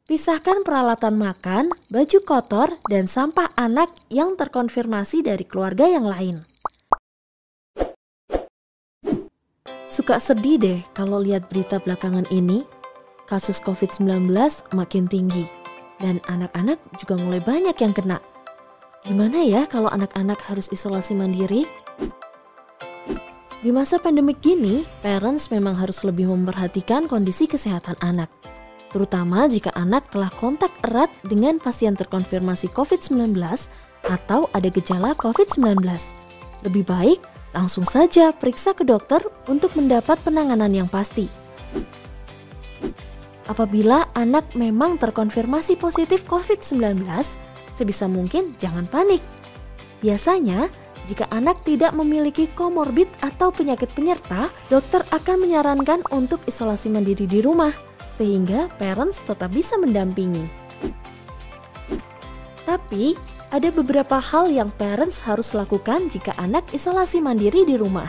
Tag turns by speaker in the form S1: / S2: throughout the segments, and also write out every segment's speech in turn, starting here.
S1: Pisahkan peralatan makan, baju kotor, dan sampah anak yang terkonfirmasi dari keluarga yang lain. Suka sedih deh kalau lihat berita belakangan ini. Kasus COVID-19 makin tinggi, dan anak-anak juga mulai banyak yang kena. Gimana ya kalau anak-anak harus isolasi mandiri? Di masa pandemik gini, parents memang harus lebih memperhatikan kondisi kesehatan anak. Terutama jika anak telah kontak erat dengan pasien terkonfirmasi COVID-19 atau ada gejala COVID-19. Lebih baik langsung saja periksa ke dokter untuk mendapat penanganan yang pasti. Apabila anak memang terkonfirmasi positif COVID-19, sebisa mungkin jangan panik. Biasanya, jika anak tidak memiliki komorbid atau penyakit penyerta, dokter akan menyarankan untuk isolasi mandiri di rumah, sehingga parents tetap bisa mendampingi. Tapi, ada beberapa hal yang parents harus lakukan jika anak isolasi mandiri di rumah.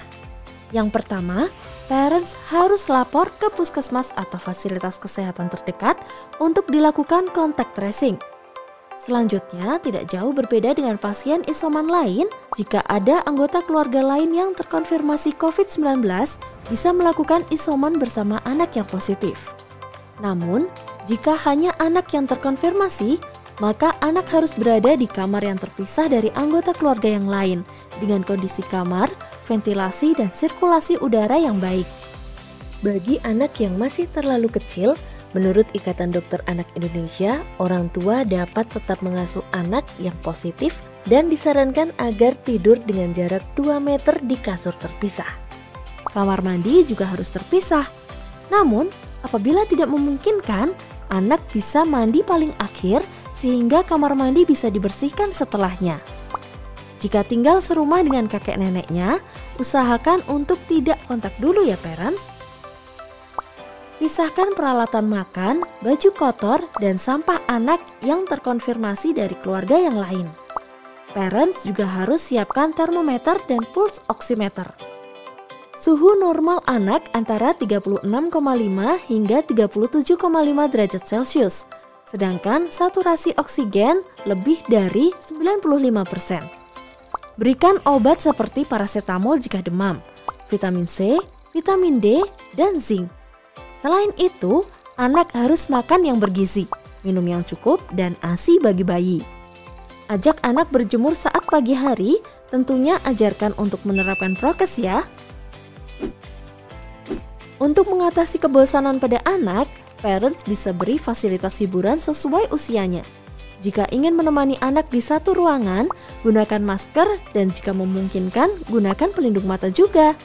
S1: Yang pertama, parents harus lapor ke puskesmas atau fasilitas kesehatan terdekat untuk dilakukan kontak tracing. Selanjutnya, tidak jauh berbeda dengan pasien isoman lain, jika ada anggota keluarga lain yang terkonfirmasi COVID-19, bisa melakukan isoman bersama anak yang positif. Namun, jika hanya anak yang terkonfirmasi, maka anak harus berada di kamar yang terpisah dari anggota keluarga yang lain, dengan kondisi kamar, ventilasi, dan sirkulasi udara yang baik. Bagi anak yang masih terlalu kecil, menurut Ikatan Dokter Anak Indonesia, orang tua dapat tetap mengasuh anak yang positif dan disarankan agar tidur dengan jarak 2 meter di kasur terpisah. Kamar mandi juga harus terpisah. Namun, apabila tidak memungkinkan, anak bisa mandi paling akhir sehingga kamar mandi bisa dibersihkan setelahnya. Jika tinggal serumah dengan kakek neneknya, usahakan untuk tidak kontak dulu ya parents. Pisahkan peralatan makan, baju kotor, dan sampah anak yang terkonfirmasi dari keluarga yang lain. Parents juga harus siapkan termometer dan pulse oximeter. Suhu normal anak antara 36,5 hingga 37,5 derajat Celcius, sedangkan saturasi oksigen lebih dari 95%. Berikan obat seperti paracetamol jika demam, vitamin C, vitamin D, dan zinc. Selain itu, anak harus makan yang bergizi, minum yang cukup, dan ASI bagi bayi. Ajak anak berjemur saat pagi hari, tentunya ajarkan untuk menerapkan prokes ya. Untuk mengatasi kebosanan pada anak, parents bisa beri fasilitas hiburan sesuai usianya. Jika ingin menemani anak di satu ruangan, gunakan masker, dan jika memungkinkan, gunakan pelindung mata juga.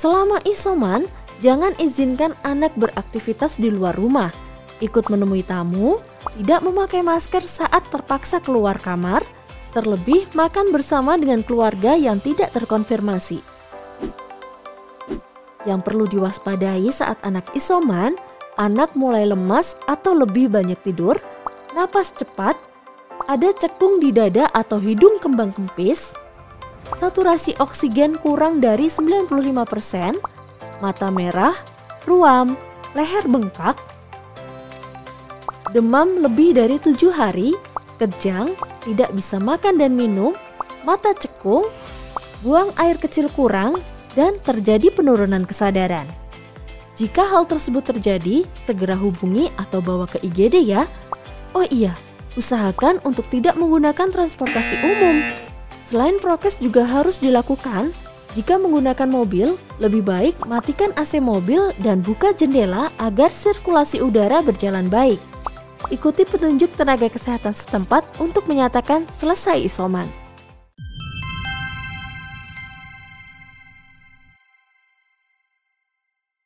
S1: Selama isoman, jangan izinkan anak beraktivitas di luar rumah, ikut menemui tamu, tidak memakai masker saat terpaksa keluar kamar, terlebih makan bersama dengan keluarga yang tidak terkonfirmasi. Yang perlu diwaspadai saat anak isoman, anak mulai lemas atau lebih banyak tidur, napas cepat, ada cekung di dada atau hidung kembang kempis, saturasi oksigen kurang dari 95%, mata merah, ruam, leher bengkak, demam lebih dari 7 hari, kejang, tidak bisa makan dan minum, mata cekung, buang air kecil kurang, dan terjadi penurunan kesadaran. Jika hal tersebut terjadi, segera hubungi atau bawa ke IGD ya. Oh iya, usahakan untuk tidak menggunakan transportasi umum. Selain prokes juga harus dilakukan. Jika menggunakan mobil, lebih baik matikan AC mobil dan buka jendela agar sirkulasi udara berjalan baik. Ikuti petunjuk tenaga kesehatan setempat untuk menyatakan selesai isoman.